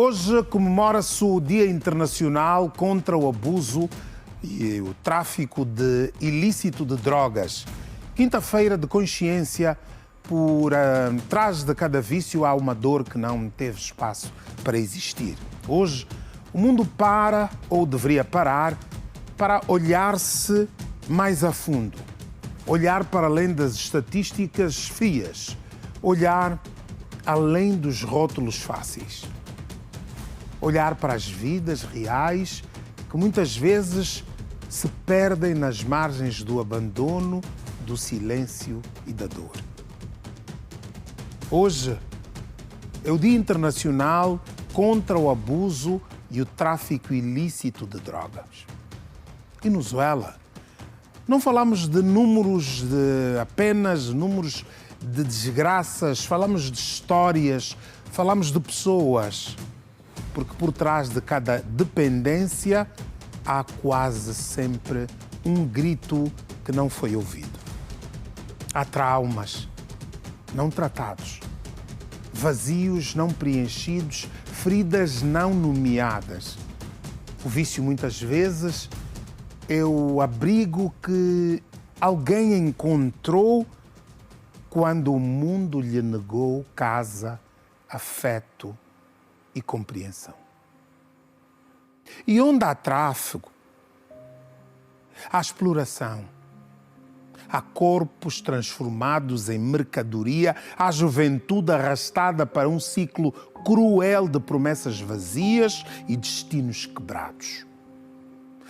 Hoje comemora-se o Dia Internacional contra o Abuso e o Tráfico ilícito de drogas. Quinta-feira de consciência, por trás de cada vício há uma dor que não teve espaço para existir. Hoje, o mundo para, ou deveria parar, para olhar-se mais a fundo. Olhar para além das estatísticas frias. Olhar além dos rótulos fáceis. Olhar para as vidas reais que muitas vezes se perdem nas margens do abandono, do silêncio e da dor. Hoje é o Dia Internacional contra o Abuso e o Tráfico Ilícito de Drogas. E no Venezuela, não falamos de números, apenas números de desgraças, falamos de histórias, falamos de pessoas, porque por trás de cada dependência há quase sempre um grito que não foi ouvido. Há traumas não tratados, vazios não preenchidos, feridas não nomeadas. O vício muitas vezes é o abrigo que alguém encontrou quando o mundo lhe negou casa, afeto e compreensão. E onde há tráfego, há exploração, há corpos transformados em mercadoria, há juventude arrastada para um ciclo cruel de promessas vazias e destinos quebrados.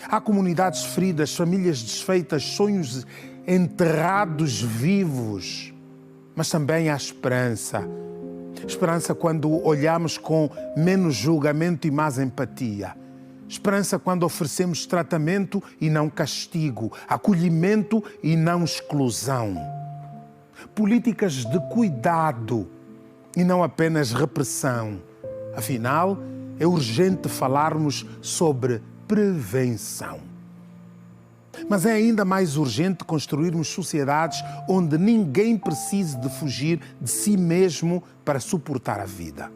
Há comunidades feridas, famílias desfeitas, sonhos enterrados vivos, mas também há esperança. Esperança quando olhamos com menos julgamento e mais empatia. Esperança quando oferecemos tratamento e não castigo, acolhimento e não exclusão. Políticas de cuidado e não apenas repressão. Afinal, é urgente falarmos sobre prevenção. Mas é ainda mais urgente construirmos sociedades onde ninguém precise de fugir de si mesmo para suportar a vida.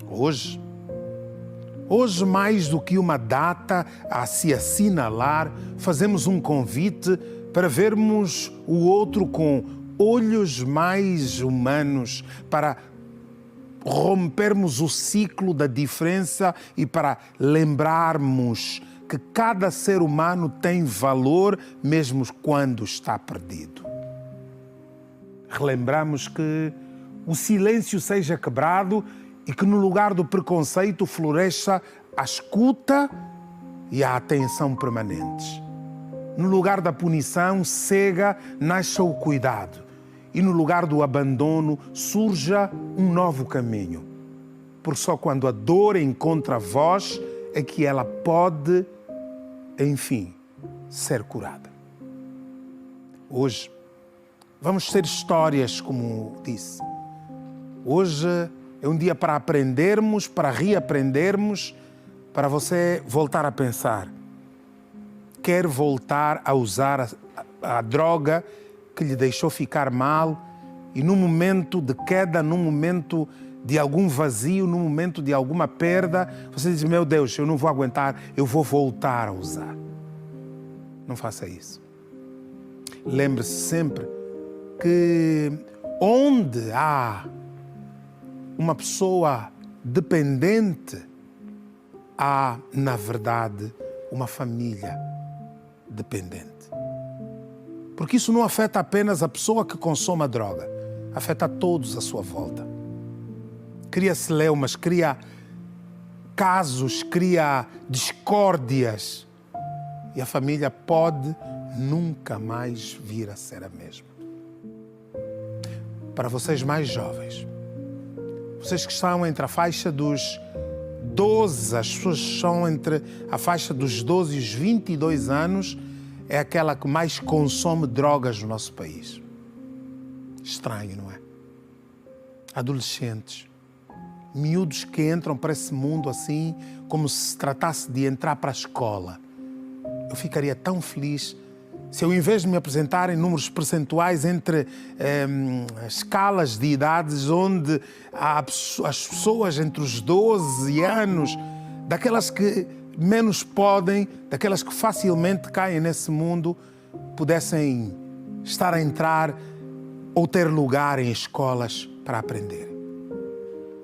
Hoje, mais do que uma data a se assinalar, fazemos um convite para vermos o outro com olhos mais humanos, para rompermos o ciclo da diferença e para lembrarmos que cada ser humano tem valor mesmo quando está perdido. Relembramos que o silêncio seja quebrado e que no lugar do preconceito floresça a escuta e a atenção permanentes. No lugar da punição cega nasça o cuidado e no lugar do abandono surja um novo caminho. Porque só quando a dor encontra voz é que ela pode, enfim, ser curada. Hoje vamos ter histórias, como disse. Hoje é um dia para aprendermos, para reaprendermos, para você voltar a pensar. Quer voltar a usar a droga que lhe deixou ficar mal e num momento de queda, num momento de algum vazio, num momento de alguma perda, você diz, meu Deus, eu não vou aguentar, eu vou voltar a usar. Não faça isso. Lembre-se sempre que onde há uma pessoa dependente, há, na verdade, uma família dependente. Porque isso não afeta apenas a pessoa que consome a droga, afeta a todos à sua volta. Cria celeumas, cria casos, cria discórdias. E a família pode nunca mais vir a ser a mesma. Para vocês mais jovens, vocês que estão entre a faixa dos 12, as pessoas que estão entre a faixa dos 12 e os 22 anos, é aquela que mais consome drogas no nosso país. Estranho, não é? Adolescentes, miúdos que entram para esse mundo assim, como se tratasse de entrar para a escola. Eu ficaria tão feliz Se eu, em vez de me apresentar em números percentuais entre escalas de idades onde há as pessoas entre os 12 anos, daquelas que menos podem, daquelas que facilmente caem nesse mundo, pudessem estar a entrar ou ter lugar em escolas para aprender.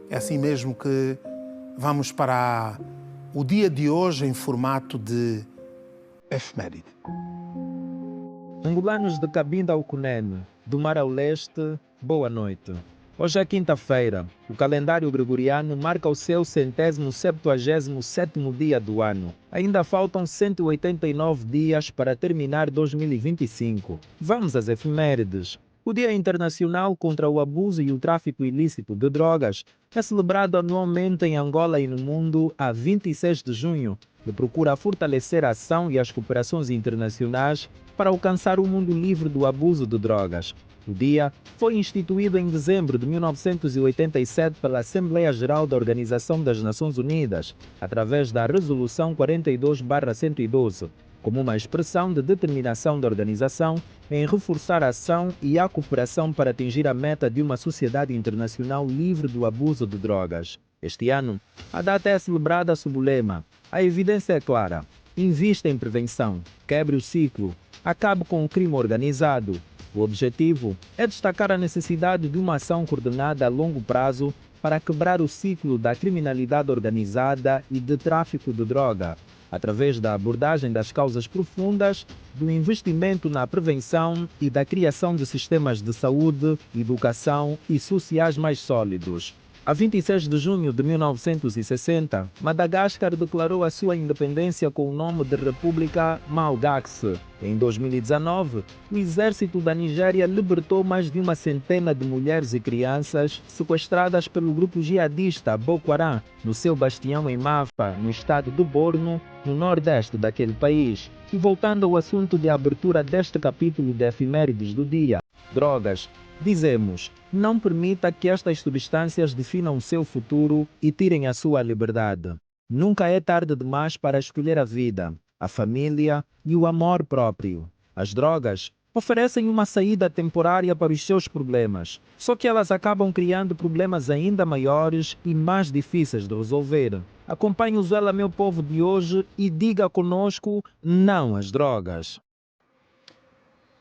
É assim mesmo que vamos para o dia de hoje em formato de efeméride. Angolanos de Cabinda ao Cunene, do Mar ao Leste, boa noite. Hoje é quinta-feira. O calendário gregoriano marca o seu 177º dia do ano. Ainda faltam 189 dias para terminar 2025. Vamos às efemérides. O Dia Internacional contra o Abuso e o Tráfico Ilícito de Drogas é celebrado anualmente em Angola e no mundo a 26 de junho, que procura fortalecer a ação e as cooperações internacionais para alcançar um mundo livre do abuso de drogas. O dia foi instituído em dezembro de 1987 pela Assembleia Geral da Organização das Nações Unidas, através da Resolução 42/112, como uma expressão de determinação da organização em reforçar a ação e a cooperação para atingir a meta de uma sociedade internacional livre do abuso de drogas. Este ano, a data é celebrada sob o lema: a evidência é clara, invista em prevenção, quebre o ciclo, acabe com o crime organizado. O objetivo é destacar a necessidade de uma ação coordenada a longo prazo para quebrar o ciclo da criminalidade organizada e de tráfico de droga, através da abordagem das causas profundas, do investimento na prevenção e da criação de sistemas de saúde, educação e sociais mais sólidos. A 26 de junho de 1960, Madagascar declarou a sua independência com o nome de República Malgache. Em 2019, o exército da Nigéria libertou mais de uma centena de mulheres e crianças sequestradas pelo grupo jihadista Boko Haram, no seu bastião em Mafa, no estado do Borno, no nordeste daquele país. E voltando ao assunto de abertura deste capítulo de efemérides do dia, drogas, dizemos: não permita que estas substâncias definam o seu futuro e tirem a sua liberdade. Nunca é tarde demais para escolher a vida, a família e o amor próprio. As drogas oferecem uma saída temporária para os seus problemas, só que elas acabam criando problemas ainda maiores e mais difíceis de resolver. Acompanhe o Zuela, meu povo de hoje, e diga conosco não às drogas.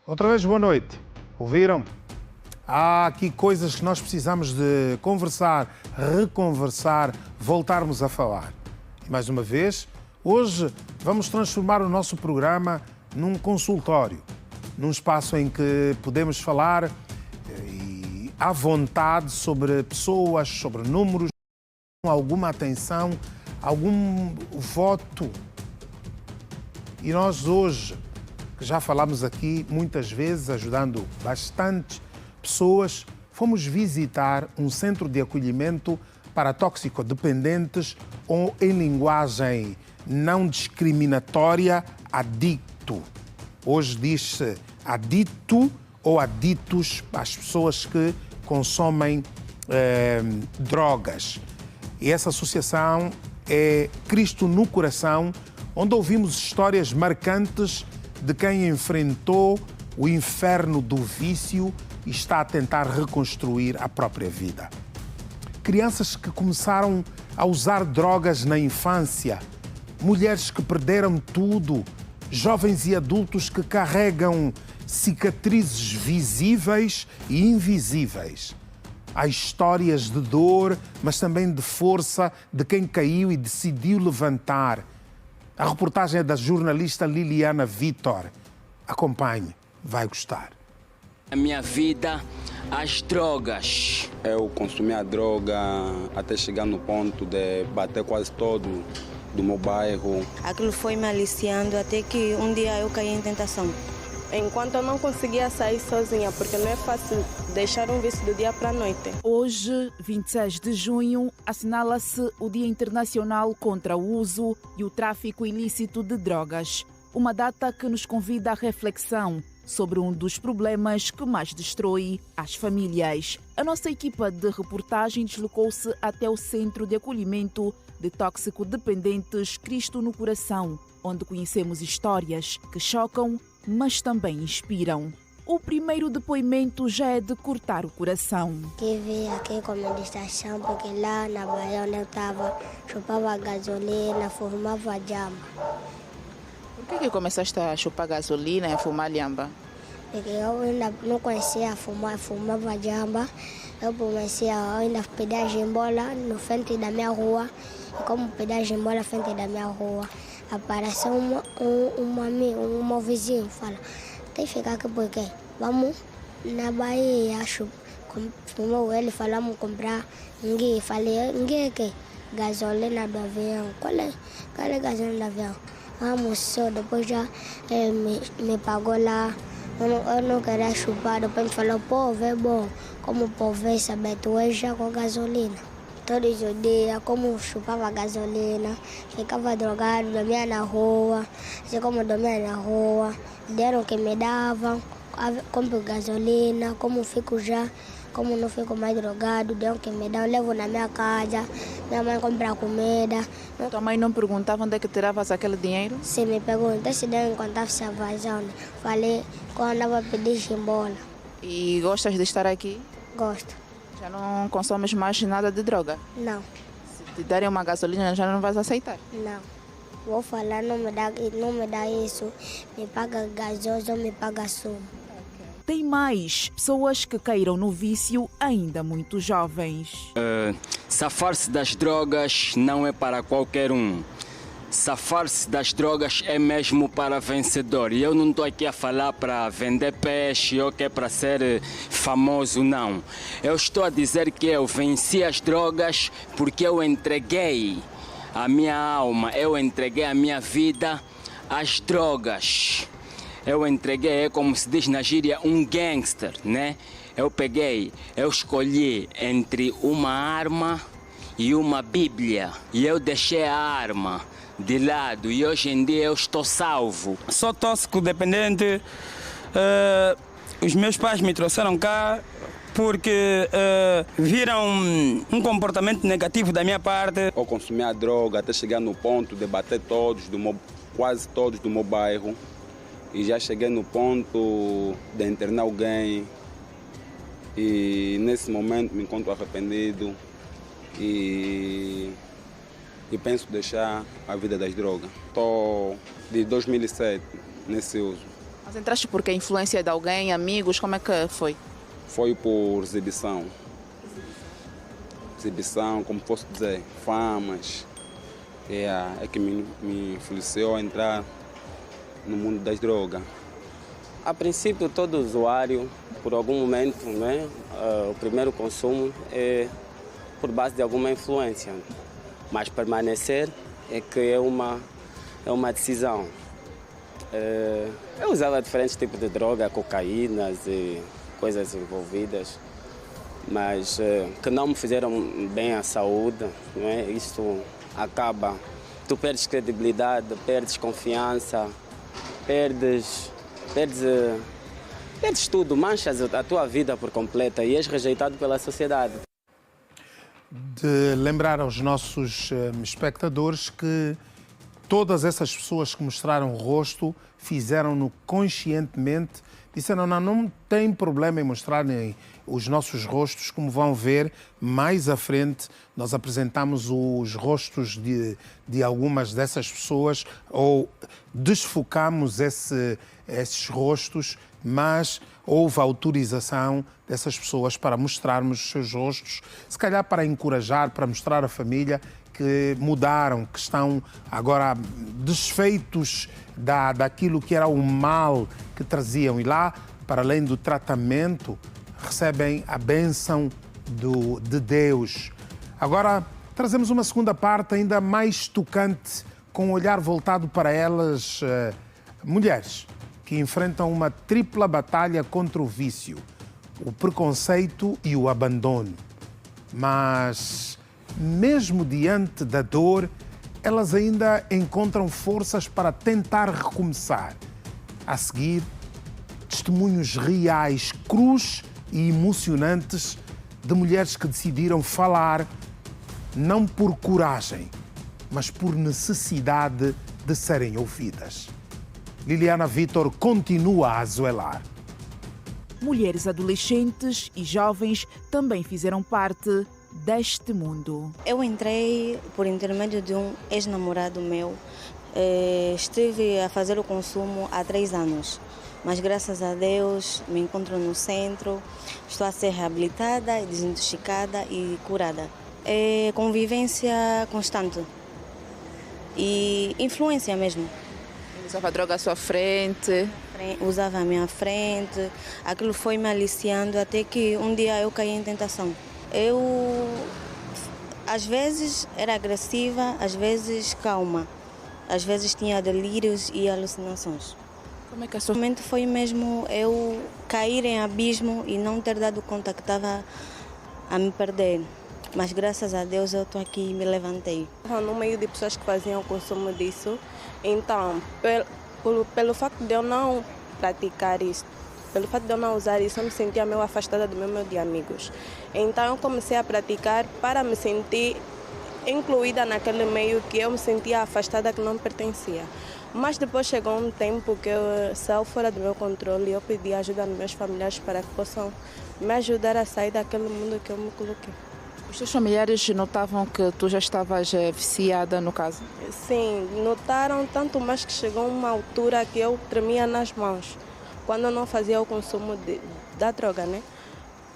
Outra vez, boa noite. Ouviram? Há aqui coisas que nós precisamos de conversar, reconversar, voltarmos a falar. E mais uma vez, hoje vamos transformar o nosso programa num consultório, num espaço em que podemos falar à vontade sobre pessoas, sobre números, com alguma atenção, algum voto. E nós hoje, que já falamos aqui muitas vezes, ajudando bastante pessoas, fomos visitar um centro de acolhimento para toxicodependentes ou, em linguagem não discriminatória, adicto. Hoje diz-se adito ou aditos às pessoas que consomem drogas. E essa associação é Cristo no Coração, onde ouvimos histórias marcantes de quem enfrentou o inferno do vício e está a tentar reconstruir a própria vida. Crianças que começaram a usar drogas na infância, mulheres que perderam tudo, jovens e adultos que carregam cicatrizes visíveis e invisíveis. Há histórias de dor, mas também de força de quem caiu e decidiu levantar. A reportagem é da jornalista Liliana Vitor. Acompanhe, vai gostar. A minha vida, as drogas. Eu consumi a droga até chegar no ponto de bater quase todo do meu bairro. Aquilo foi me aliciando até que um dia eu caí em tentação. Enquanto eu não conseguia sair sozinha, porque não é fácil deixar um vício do dia para a noite. Hoje, 26 de junho, assinala-se o Dia Internacional contra o Uso e o Tráfico Ilícito de Drogas. Uma data que nos convida à reflexão sobre um dos problemas que mais destrói as famílias. A nossa equipa de reportagem deslocou-se até o Centro de Acolhimento de Toxicodependentes Cristo no Coração, onde conhecemos histórias que chocam mas também inspiram. O primeiro depoimento já é de cortar o coração. Que vim aqui como distração, porque lá na Bahia onde eu estava, chupava gasolina, fumava jamba. Por que começaste a chupar gasolina e a fumar lhamba? Porque eu ainda não conhecia fumar, fumava jamba. Eu comecei a ainda pedir jimbola no frente da minha rua. E como pedir jimbola na frente da minha rua, apareceu um vizinho fala: tem que ficar aqui porque vamos na Bahia, fumou ele, falamos comprar ninguém. Falei, ninguém que gasolina do avião. Qual é a gasolina do avião? Vamos só, depois já me pagou lá. Eu não queria chupar, depois me falou, povo é bom. Como o povo é se habituou já com gasolina. Todos os dias, como chupava gasolina, ficava drogado, dormia na rua. Assim como dormia na rua, deram que me davam, compro gasolina, como não fico mais drogado, deram que me dão, levo na minha casa, minha mãe compra comida. Tua mãe não perguntava onde é que tiravas aquele dinheiro? Se me pergunta se deu encontrar essa vazão, falei quando andava a pedir jimbola. E gostas de estar aqui? Gosto. Já não consomes mais nada de droga? Não. Se te derem uma gasolina, já não vais aceitar? Não. Vou falar, não me dá isso. Me paga gasoso ou me paga sumo. Tem mais pessoas que caíram no vício ainda muito jovens. Safar-se das drogas não é para qualquer um. Safar-se das drogas é mesmo para vencedor. E eu não estou aqui a falar para vender peixe ou que é para ser famoso, não. Eu estou a dizer que eu venci as drogas porque eu entreguei a minha alma, eu entreguei a minha vida às drogas. Eu entreguei, é como se diz na gíria, um gangster, né? Eu escolhi entre uma arma e uma Bíblia. E eu deixei a arma de lado e hoje em dia eu estou salvo. Sou toxicodependente. Os meus pais me trouxeram cá porque viram um comportamento negativo da minha parte. Eu consumia a droga até chegar no ponto de bater quase todos do meu bairro. E já cheguei no ponto de internar alguém. E nesse momento me encontro arrependido e penso deixar a vida das drogas. Estou de 2007 nesse uso. Mas entraste porque a influência de alguém, amigos, como é que foi? Foi por exibição. Exibição, como posso dizer, famas. É que me influenciou a entrar no mundo das drogas. A princípio, todo usuário, por algum momento, né, o primeiro consumo é por base de alguma influência. Mas permanecer é que é uma decisão. Eu usava diferentes tipos de droga, cocaínas e coisas envolvidas, mas que não me fizeram bem à saúde. Né? Isso acaba, tu perdes credibilidade, perdes confiança, perdes tudo, manchas a tua vida por completa e és rejeitado pela sociedade. De lembrar aos nossos espectadores que todas essas pessoas que mostraram o rosto fizeram-no conscientemente, disseram não tem problema em mostrarem os nossos rostos, como vão ver mais à frente, nós apresentamos os rostos de algumas dessas pessoas ou desfocamos esses rostos, mas houve autorização dessas pessoas para mostrarmos os seus rostos, se calhar para encorajar, para mostrar à família que mudaram, que estão agora desfeitos daquilo que era o mal que traziam. E lá, para além do tratamento, recebem a bênção de Deus. Agora, trazemos uma segunda parte ainda mais tocante, com um olhar voltado para elas, mulheres que enfrentam uma tripla batalha contra o vício, o preconceito e o abandono. Mas, mesmo diante da dor, elas ainda encontram forças para tentar recomeçar. A seguir, testemunhos reais, crus e emocionantes de mulheres que decidiram falar, não por coragem, mas por necessidade de serem ouvidas. Liliana Vítor continua a azuelar. Mulheres adolescentes e jovens também fizeram parte deste mundo. Eu entrei por intermédio de um ex-namorado meu. Estive a fazer o consumo há 3 anos, mas graças a Deus me encontro no centro, estou a ser reabilitada, desintoxicada e curada. É convivência constante e influência mesmo. Usava droga à sua frente? Usava à minha frente, aquilo foi me aliciando até que um dia eu caí em tentação. Eu, às vezes, era agressiva, às vezes calma, às vezes tinha delírios e alucinações. Como é que O momento foi mesmo eu cair em abismo e não ter dado conta que estava a me perder. Mas graças a Deus eu estou aqui e me levantei. No meio de pessoas que faziam o consumo disso, então, pelo facto de eu não praticar isso, pelo fato de eu não usar isso, eu me sentia meio afastada do meu meio de amigos. Então eu comecei a praticar para me sentir incluída naquele meio que eu me sentia afastada, que não pertencia. Mas depois chegou um tempo que eu saiu fora do meu controle e eu pedi ajuda dos meus familiares para que possam me ajudar a sair daquele mundo que eu me coloquei. Os seus familiares notavam que tu já estavas viciada, no caso? Sim, notaram, tanto mais que chegou uma altura que eu tremia nas mãos. Quando eu não fazia o consumo da droga, né?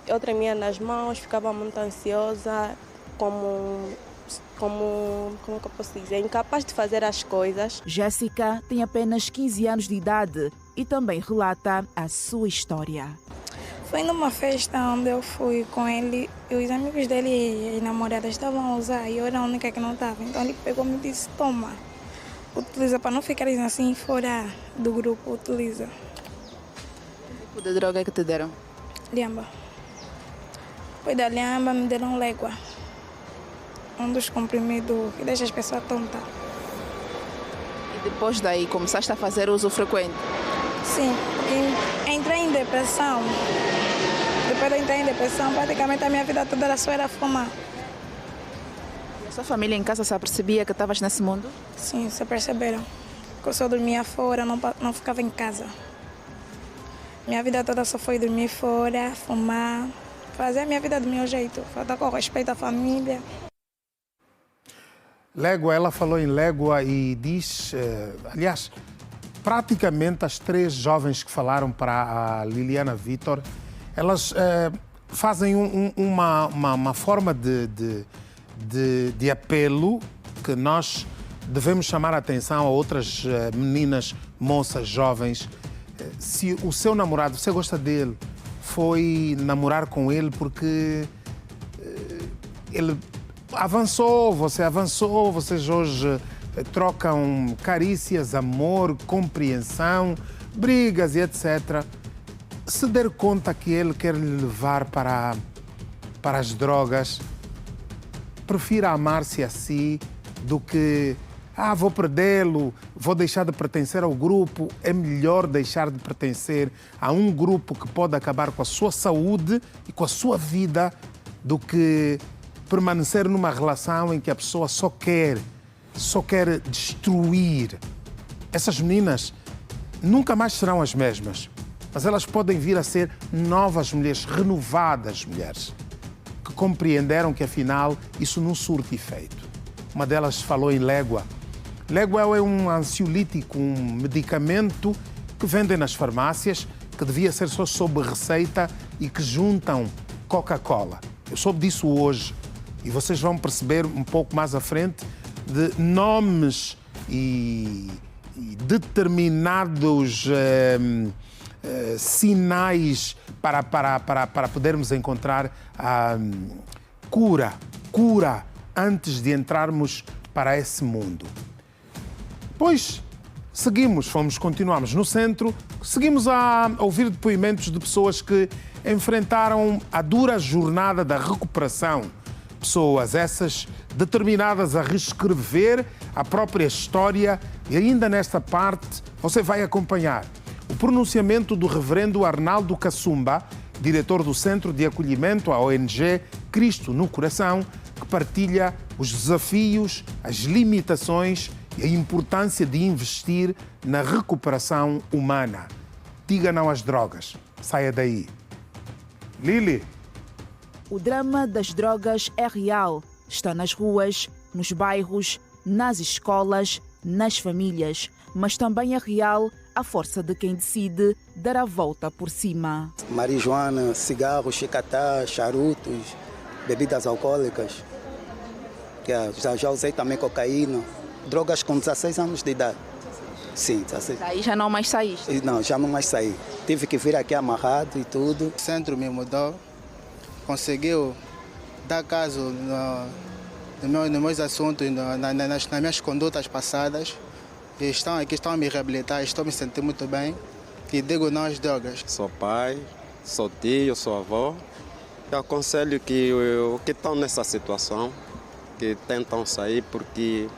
Eu tremia nas mãos, ficava muito ansiosa, como que eu posso dizer, incapaz de fazer as coisas. Jéssica tem apenas 15 anos de idade e também relata a sua história. Foi numa festa onde eu fui com ele e os amigos dele e as namoradas estavam a usar e eu era a única que não estava. Então ele pegou e me disse, toma, utiliza para não ficares assim fora do grupo, utiliza. Que tipo de droga que te deram? Lhamba. Depois da lhamba me deram légua. Um dos comprimidos que deixa as pessoas tontas. E depois daí começaste a fazer uso frequente? Sim, porque entrei em depressão. Depois de entrar em depressão, praticamente a minha vida toda só era fumar. E a sua família em casa se apercebia que estavas nesse mundo? Sim, se perceberam. Que eu só dormia fora, não ficava em casa. Minha vida toda só foi dormir fora, fumar, fazer a minha vida do meu jeito, faltar com respeito à família. Légua, ela falou em légua e diz, aliás, praticamente as 3 jovens que falaram para a Liliana Vítor, elas fazem uma forma de apelo que nós devemos chamar a atenção a outras meninas, moças, jovens. Se o seu namorado, você gosta dele, foi namorar com ele porque ele avançou, vocês hoje trocam carícias, amor, compreensão, brigas e etc. Se der conta que ele quer lhe levar para as drogas, prefira amar-se a si do que vou perdê-lo, vou deixar de pertencer ao grupo. É melhor deixar de pertencer a um grupo que pode acabar com a sua saúde e com a sua vida do que permanecer numa relação em que a pessoa só quer destruir. Essas meninas nunca mais serão as mesmas, mas elas podem vir a ser novas mulheres, renovadas mulheres, que compreenderam que afinal isso não surte efeito. Uma delas falou em légua. Légua é um ansiolítico, um medicamento que vendem nas farmácias, que devia ser só sob receita e que juntam Coca-Cola. Eu soube disso hoje e vocês vão perceber um pouco mais à frente de nomes e determinados sinais para podermos encontrar a cura antes de entrarmos para esse mundo. Pois continuamos no centro, seguimos a ouvir depoimentos de pessoas que enfrentaram a dura jornada da recuperação. Pessoas essas determinadas a reescrever a própria história, e ainda nesta parte você vai acompanhar o pronunciamento do reverendo Arnaldo Kassumba, diretor do Centro de Acolhimento à ONG Cristo no Coração, que partilha os desafios, as limitações e a importância de investir na recuperação humana. Diga não às drogas. Saia daí. Lili. O drama das drogas é real. Está nas ruas, nos bairros, nas escolas, nas famílias. Mas também é real a força de quem decide dar a volta por cima. Marijuana, cigarros, chicatá, charutos, bebidas alcoólicas. Já usei também cocaína. Drogas com 16 anos de idade. Sim, 16. Daí já não mais saíste? Não, já não mais saí. Tive que vir aqui amarrado e tudo. O centro me mudou. Conseguiu dar caso nos meus assuntos, nas minhas condutas passadas. E estão a me reabilitar, estou a me sentir muito bem. E digo não às drogas. Sou pai, sou tio, sou avô. Eu aconselho que estão nessa situação, que tentam sair, porque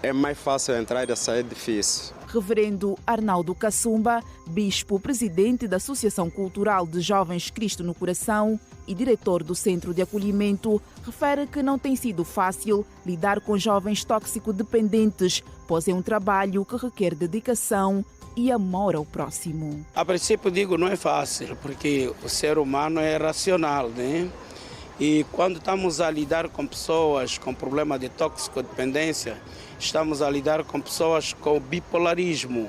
é mais fácil entrar e sair difícil. Reverendo Arnaldo Kassumba, bispo presidente da Associação Cultural de Jovens Cristo no Coração e diretor do Centro de Acolhimento, refere que não tem sido fácil lidar com jovens toxicodependentes, pois é um trabalho que requer dedicação e amor ao próximo. A princípio digo não é fácil, porque o ser humano é racional, né? E quando estamos a lidar com pessoas com problema de toxicodependência, estamos a lidar com pessoas com bipolarismo.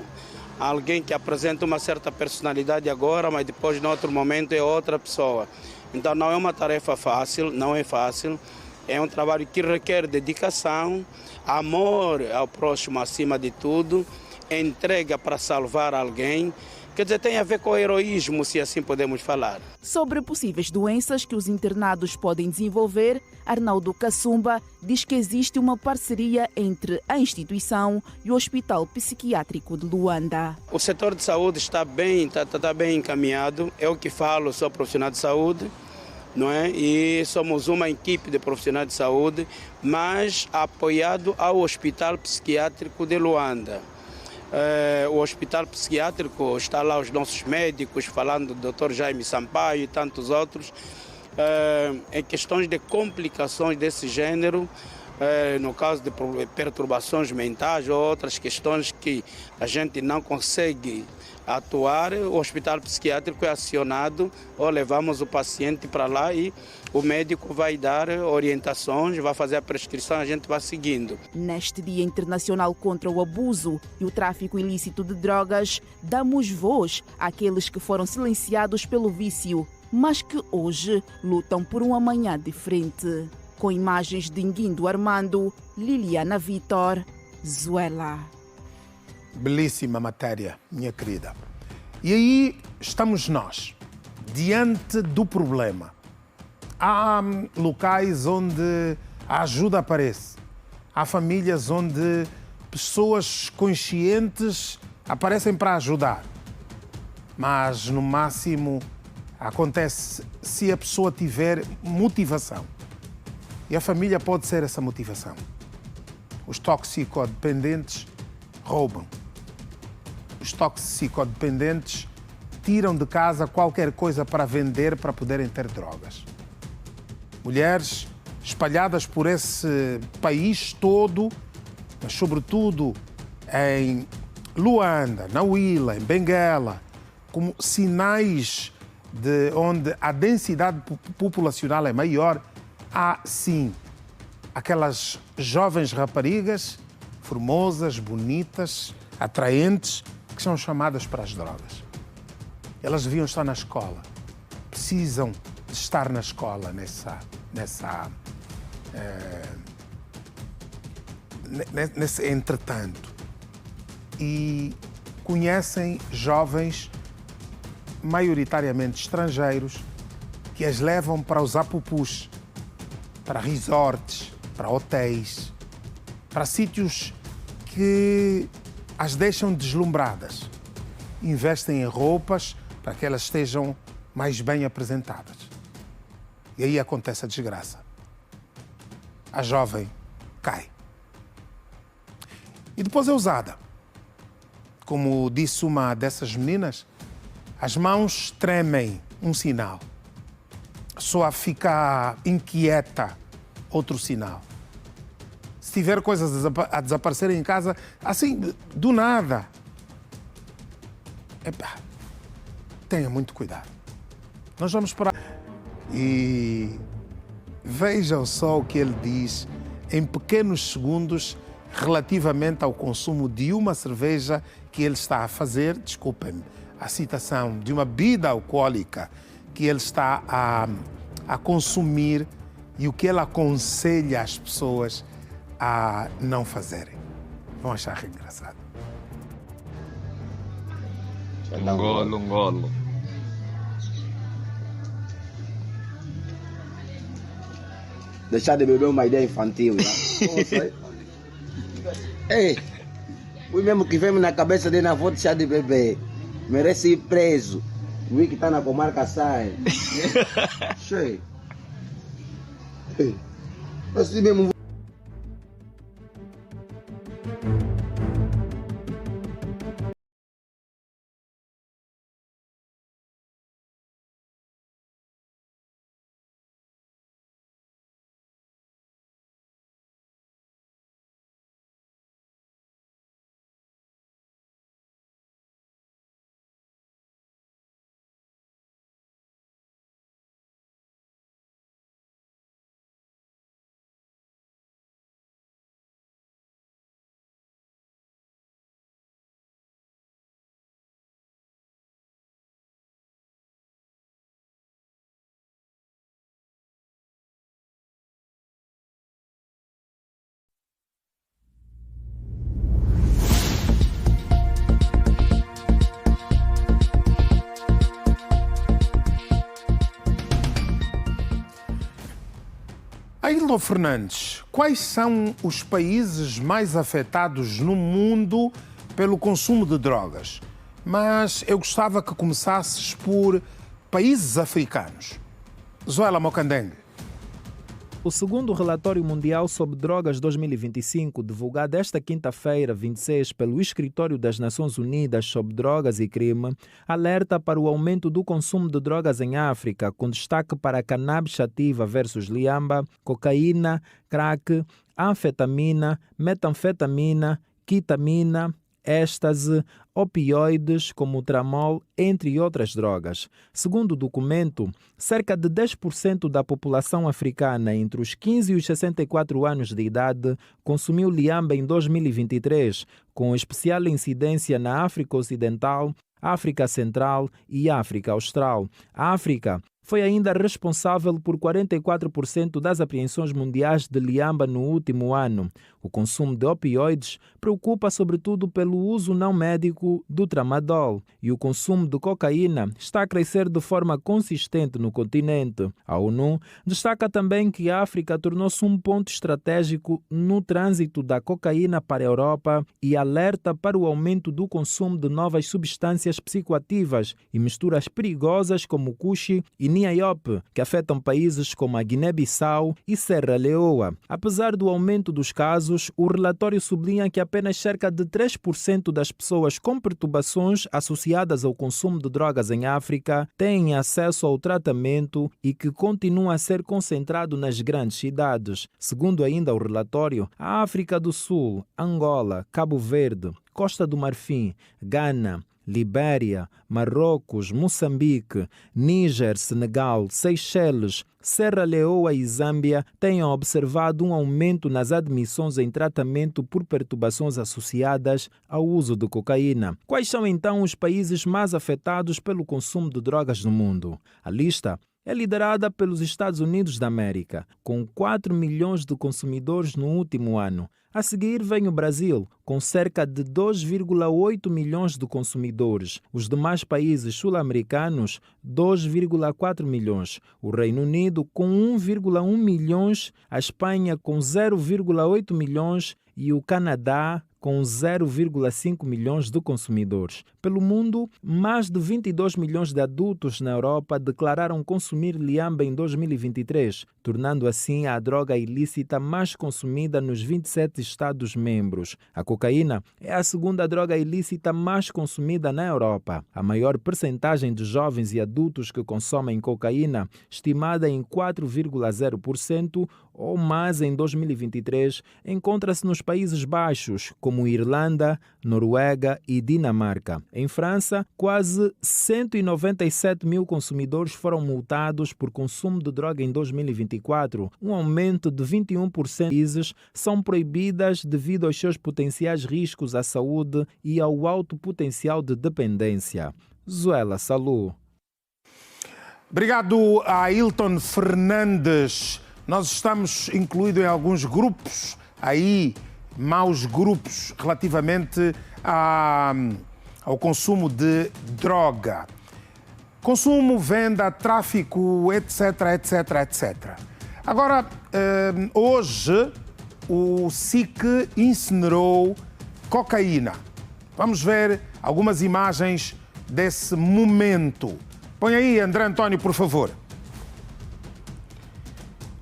Alguém que apresenta uma certa personalidade agora, mas depois, em outro momento, é outra pessoa. Então, não é uma tarefa fácil, não é fácil. É um trabalho que requer dedicação, amor ao próximo acima de tudo, entrega para salvar alguém. Quer dizer, tem a ver com o heroísmo, se assim podemos falar. Sobre possíveis doenças que os internados podem desenvolver, Arnaldo Kassumba diz que existe uma parceria entre a instituição e o Hospital Psiquiátrico de Luanda. O setor de saúde está bem encaminhado. Eu que falo, sou profissional de saúde, não é? E somos uma equipe de profissionais de saúde, mas apoiado ao Hospital Psiquiátrico de Luanda. O hospital psiquiátrico está lá os nossos médicos, falando do Dr. Jaime Sampaio e tantos outros, em questões de complicações desse gênero, no caso de perturbações mentais ou outras questões que a gente não consegue atuar, o hospital psiquiátrico é acionado ou levamos o paciente para lá e o médico vai dar orientações, vai fazer a prescrição, a gente vai seguindo. Neste Dia Internacional contra o Abuso e o Tráfico Ilícito de Drogas, damos voz àqueles que foram silenciados pelo vício, mas que hoje lutam por um amanhã diferente. Com imagens de Nguindo Armando, Liliana Vitor, Zuela. Belíssima matéria, minha querida. E aí estamos nós, diante do problema. Há locais onde a ajuda aparece. Há famílias onde pessoas conscientes aparecem para ajudar. Mas, no máximo, acontece se a pessoa tiver motivação. E a família pode ser essa motivação. Os toxicodependentes roubam. Os toxicodependentes tiram de casa qualquer coisa para vender para poderem ter drogas. Mulheres espalhadas por esse país todo, mas sobretudo em Luanda, na Huila, em Benguela, como sinais de onde a densidade populacional é maior, há sim aquelas jovens raparigas formosas, bonitas, atraentes, que são chamadas para as drogas. Elas deviam estar na escola, precisam de estar na escola nesse entretanto. E conhecem jovens, maioritariamente estrangeiros, que as levam para os apupus, para resorts, para hotéis, para sítios que as deixam deslumbradas. Investem em roupas para que elas estejam mais bem apresentadas. E aí acontece a desgraça. A jovem cai. E depois é usada. Como disse uma dessas meninas, as mãos tremem, um sinal. Só fica inquieta, outro sinal. se tiver coisas a desaparecer em casa, assim, do nada. Epá, tenha muito cuidado. Nós vamos parar. E vejam só o que ele diz em pequenos segundos relativamente ao consumo de uma cerveja que ele está a fazer, desculpem-me, a citação de uma bebida alcoólica que ele está a consumir e o que ele aconselha as pessoas a não fazerem. Vão achar engraçado. Um golo. Deixar de beber uma ideia infantil. Ei, o mesmo que vem na cabeça dele, não vou deixar de beber. Merece ir preso. O que está na comarca sai. Cheio. Assim mesmo. Ailton Fernandes, quais são os países mais afetados no mundo pelo consumo de drogas? Mas eu gostava que começasses por países africanos. Zoela Mokandengue. O segundo relatório mundial sobre drogas 2025, divulgado esta quinta-feira, 26, pelo Escritório das Nações Unidas sobre Drogas e Crime, alerta para o aumento do consumo de drogas em África, com destaque para a cannabis sativa versus liamba, cocaína, crack, anfetamina, metanfetamina, ketamina, êxtase, opioides como o tramol, entre outras drogas. Segundo o documento, cerca de 10% da população africana entre os 15 e os 64 anos de idade consumiu liamba em 2023, com especial incidência na África Ocidental, África Central e África Austral. A África foi ainda responsável por 44% das apreensões mundiais de liamba no último ano. O consumo de opioides preocupa sobretudo pelo uso não médico do tramadol e o consumo de cocaína está a crescer de forma consistente no continente. A ONU destaca também que a África tornou-se um ponto estratégico no trânsito da cocaína para a Europa e alerta para o aumento do consumo de novas substâncias psicoativas e misturas perigosas como Kushi e Niayop, que afetam países como a Guiné-Bissau e Serra Leoa. Apesar do aumento dos casos, o relatório sublinha que apenas cerca de 3% das pessoas com perturbações associadas ao consumo de drogas em África têm acesso ao tratamento e que continua a ser concentrado nas grandes cidades. Segundo ainda o relatório, a África do Sul, Angola, Cabo Verde, Costa do Marfim, Gana, Libéria, Marrocos, Moçambique, Níger, Senegal, Seychelles, Serra Leoa e Zâmbia tenham observado um aumento nas admissões em tratamento por perturbações associadas ao uso de cocaína. Quais são então os países mais afetados pelo consumo de drogas no mundo? A lista é liderada pelos Estados Unidos da América, com 4 milhões de consumidores no último ano. A seguir vem o Brasil, com cerca de 2,8 milhões de consumidores. Os demais países sul-americanos, 2,4 milhões. O Reino Unido, com 1,1 milhões. A Espanha, com 0,8 milhões. E o Canadá, com 0,5 milhões de consumidores. Pelo mundo, mais de 22 milhões de adultos na Europa declararam consumir liamba em 2023, tornando assim a droga ilícita mais consumida nos 27 Estados-membros. A cocaína é a segunda droga ilícita mais consumida na Europa. A maior percentagem de jovens e adultos que consomem cocaína, estimada em 4,0% ou mais em 2023, encontra-se nos Países Baixos, como Irlanda, Noruega e Dinamarca. Em França, quase 197 mil consumidores foram multados por consumo de droga em 2024, um aumento de 21%. Países são proibidas devido aos seus potenciais riscos à saúde e ao alto potencial de dependência. Zuela Salu. Obrigado a Ailton Fernandes. Nós estamos incluídos em alguns grupos, aí, maus grupos, relativamente ao consumo de droga. Consumo, venda, tráfico, etc, etc, etc. Agora, hoje, o SIC incinerou cocaína. Vamos ver algumas imagens desse momento. Põe aí, André António, por favor.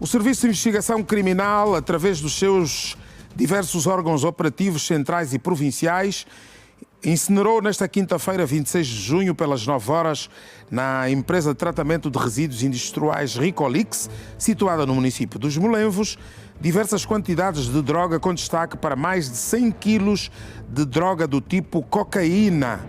O Serviço de Investigação Criminal, através dos seus diversos órgãos operativos centrais e provinciais, incinerou nesta quinta-feira, 26 de junho, pelas 9 horas, na empresa de tratamento de resíduos industriais Ricolix, situada no município dos Molenvos, diversas quantidades de droga, com destaque para mais de 100 quilos de droga do tipo cocaína,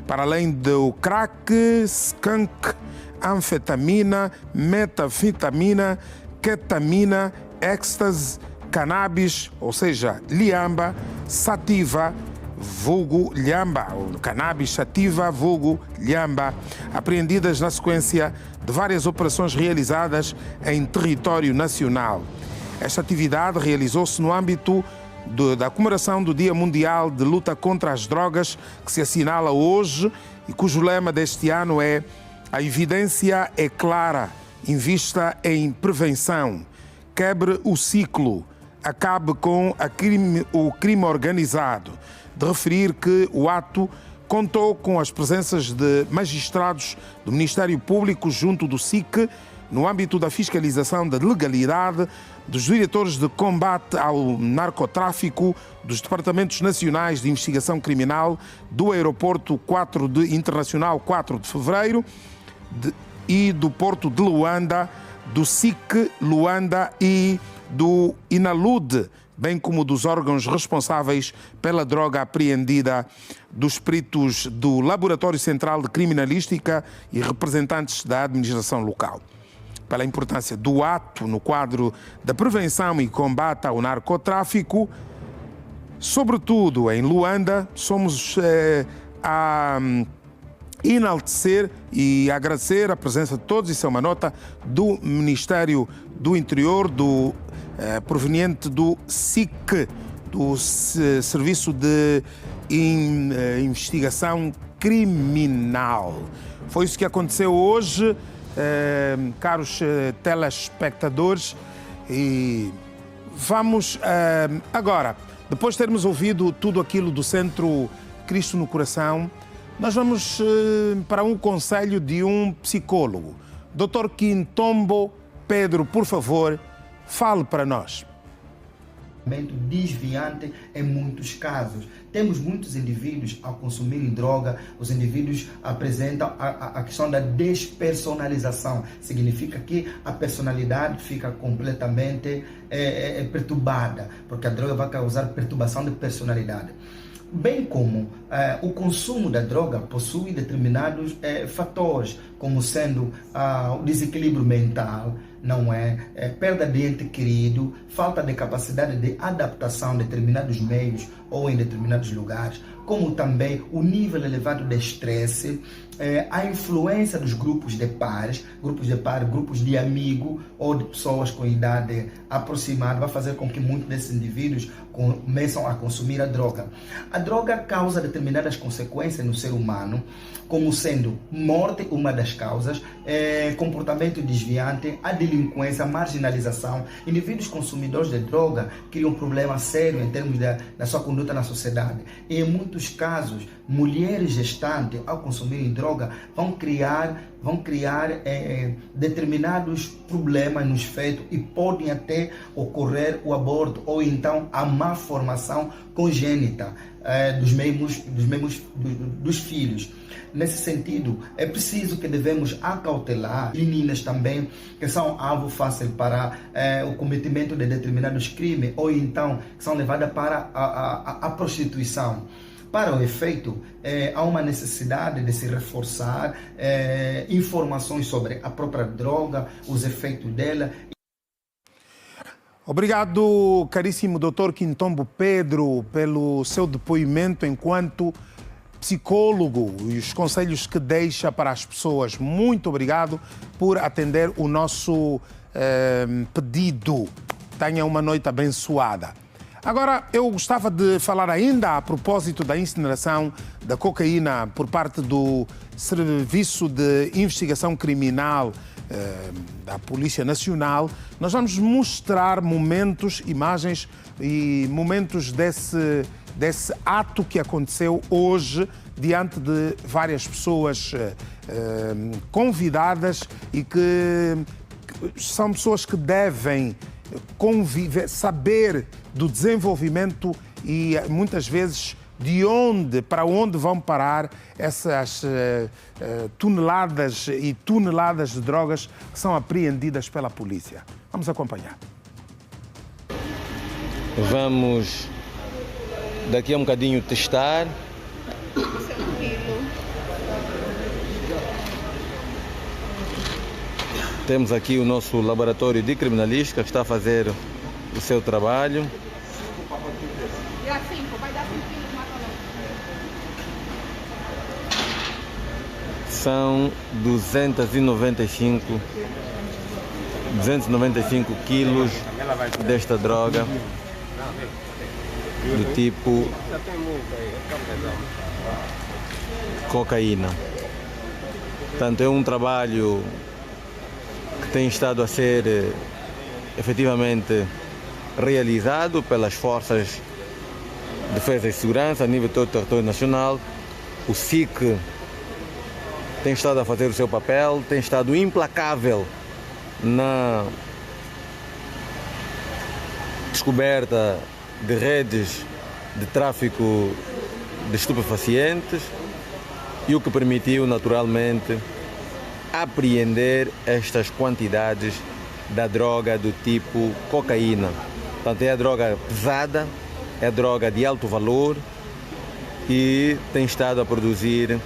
para além do crack, skunk, anfetamina, metafetamina, ketamina, êxtase, cannabis, ou seja, liamba, sativa, vulgo liamba, ou cannabis sativa, vulgo liamba, apreendidas na sequência de várias operações realizadas em território nacional. Esta atividade realizou-se no âmbito da comemoração do Dia Mundial de Luta contra as Drogas, que se assinala hoje e cujo lema deste ano é "A evidência é clara, invista em prevenção, quebre o ciclo, acabe com o crime organizado", de referir que o ato contou com as presenças de magistrados do Ministério Público junto do SIC, no âmbito da fiscalização da legalidade, dos diretores de combate ao narcotráfico, dos Departamentos Nacionais de Investigação Criminal, do Aeroporto Internacional 4 de Fevereiro e do Porto de Luanda, do SIC Luanda e do INALUD, bem como dos órgãos responsáveis pela droga apreendida, dos peritos do Laboratório Central de Criminalística e representantes da administração local. Pela importância do ato no quadro da prevenção e combate ao narcotráfico, sobretudo em Luanda, somos a enaltecer e agradecer a presença de todos, isso é uma nota do Ministério do Interior, proveniente do SIC, do Serviço de Investigação Criminal. Foi isso que aconteceu hoje, caros telespectadores, e vamos agora, depois de termos ouvido tudo aquilo do Centro Cristo no Coração, nós vamos para um conselho de um psicólogo. Dr. Quintombo Pedro, por favor, fale para nós. Desviante em muitos casos. Temos muitos indivíduos a consumirem droga, os indivíduos apresentam a questão da despersonalização. Significa que a personalidade fica completamente perturbada, porque a droga vai causar perturbação de personalidade. Bem como o consumo da droga possui determinados fatores, como sendo o desequilíbrio mental, não é? Perda de ente querido, falta de capacidade de adaptação em determinados meios ou em determinados lugares, como também o nível elevado de estresse, a influência dos grupos de pares, grupos de amigos ou de pessoas com idade aproximada vai fazer com que muitos desses indivíduos começam a consumir a droga. A droga causa determinadas consequências no ser humano, como sendo morte, uma das causas, comportamento desviante, a delinquência, a marginalização. Indivíduos consumidores de droga criam um problema sério em termos da sua conduta na sociedade. E em muitos casos, mulheres gestantes, ao consumirem droga, vão criar determinados problemas nos fetos e podem até ocorrer o aborto ou então a má formação congênita dos filhos. Nesse sentido, é preciso que devemos acautelar meninas também que são alvo fácil para o cometimento de determinados crimes ou então que são levadas para a prostituição. Para o efeito, há uma necessidade de se reforçar informações sobre a própria droga, os efeitos dela. Obrigado, caríssimo Dr. Quintombo Pedro, pelo seu depoimento enquanto psicólogo e os conselhos que deixa para as pessoas. Muito obrigado por atender o nosso pedido. Tenha uma noite abençoada. Agora, eu gostava de falar ainda a propósito da incineração da cocaína por parte do Serviço de Investigação Criminal da Polícia Nacional. Nós vamos mostrar momentos, imagens e momentos desse ato que aconteceu hoje diante de várias pessoas convidadas e que são pessoas que devem conviver, saber do desenvolvimento e muitas vezes para onde vão parar essas toneladas e toneladas de drogas que são apreendidas pela polícia. Vamos acompanhar. Vamos daqui a um bocadinho testar. Temos aqui o nosso laboratório de criminalística que está a fazer o seu trabalho. São 295 quilos desta droga do tipo cocaína. Portanto, é um trabalho que tem estado a ser efetivamente realizado pelas forças de defesa e segurança a nível de todo o território nacional. O SIC tem estado a fazer o seu papel, tem estado implacável na descoberta de redes de tráfico de estupefacientes e o que permitiu naturalmente apreender estas quantidades da droga do tipo cocaína. Portanto, é a droga pesada, é a droga de alto valor e tem estado a produzir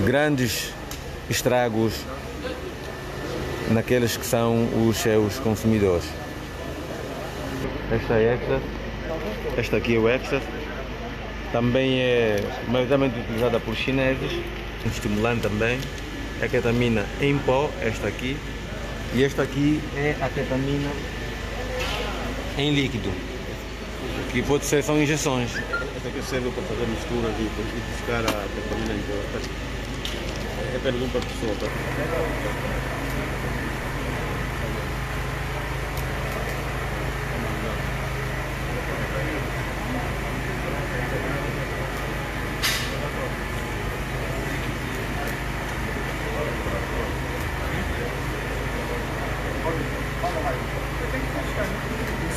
grandes estragos naqueles que são os seus consumidores. Esta é Ecstasy, esta aqui é o Ecstasy, também é maioritariamente utilizada por chineses, um estimulante também. A ketamina em pó, esta aqui, e esta aqui é a ketamina em líquido, que pode ser, são injeções. Esta aqui serve para fazer mistura e buscar a ketamina em pó. É pergunta para a pessoa. Tá?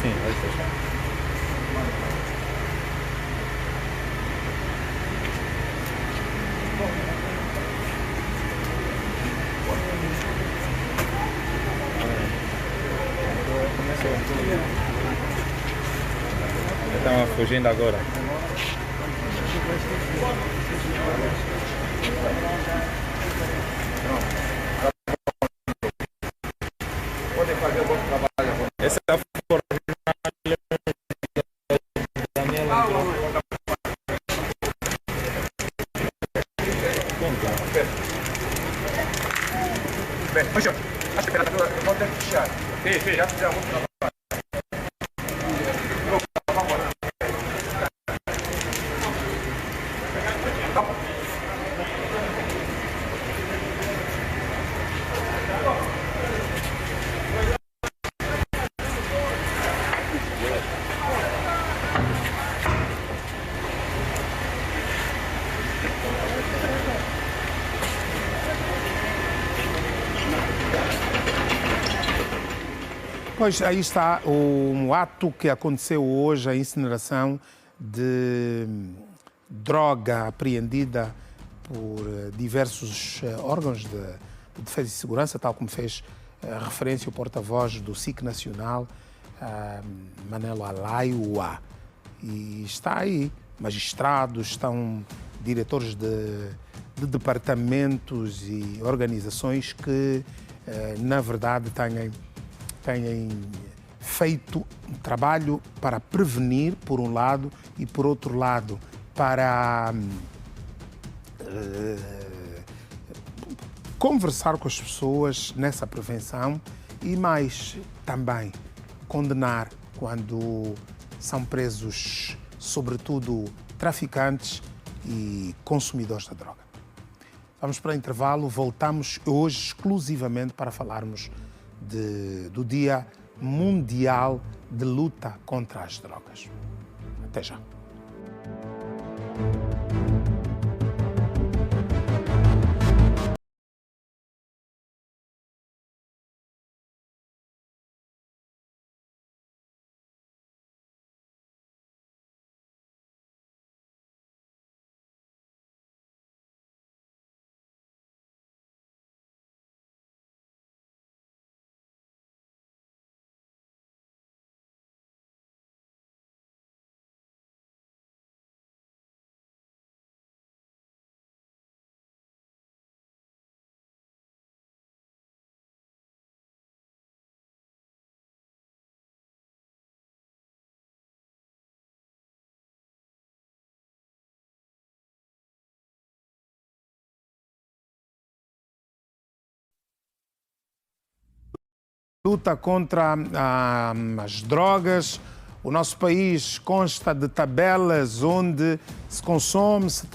Sim, vai fechar. Estão fugindo agora. Podem fazer o bom trabalho. Essa é a forma. Bem, pois acho que a temperatura pode fechar. Sim, já fizemos muito trabalho. Pois aí está o ato que aconteceu hoje, a incineração de droga apreendida por diversos órgãos de defesa e segurança, tal como fez referência o porta-voz do SIC Nacional, Manelo Alaiua. E está aí magistrados, estão diretores de departamentos e organizações que, na verdade, têm feito um trabalho para prevenir, por um lado, e, por outro lado, para conversar com as pessoas nessa prevenção e, mais, também condenar quando são presos, sobretudo, traficantes e consumidores da droga. Vamos para o intervalo, voltamos hoje exclusivamente para falarmos do Dia Mundial de Luta contra as Drogas. Até já. Luta contra as drogas. O nosso país consta de tabelas onde se consome, se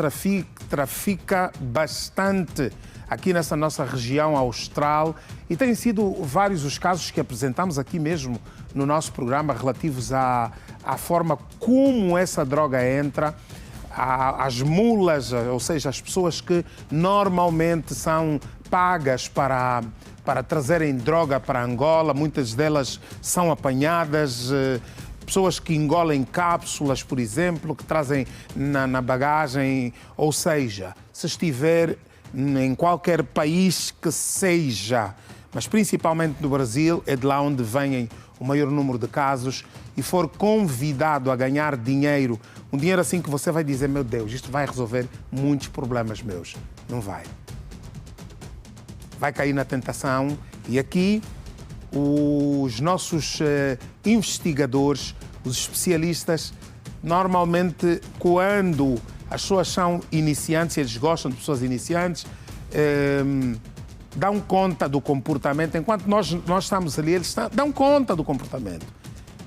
trafica bastante aqui nessa nossa região austral, e têm sido vários os casos que apresentamos aqui mesmo no nosso programa relativos à forma como essa droga entra, às mulas, ou seja, as pessoas que normalmente são pagas para trazerem droga para Angola, muitas delas são apanhadas, pessoas que engolem cápsulas, por exemplo, que trazem na bagagem, ou seja, se estiver em qualquer país que seja, mas principalmente no Brasil, é de lá onde vêm o maior número de casos, e for convidado a ganhar dinheiro, um dinheiro assim que você vai dizer, meu Deus, isto vai resolver muitos problemas meus. Não vai. Vai cair na tentação, e aqui os nossos investigadores, os especialistas, normalmente quando as pessoas são iniciantes, eles gostam de pessoas iniciantes, dão conta do comportamento, enquanto nós estamos ali, eles dão conta do comportamento.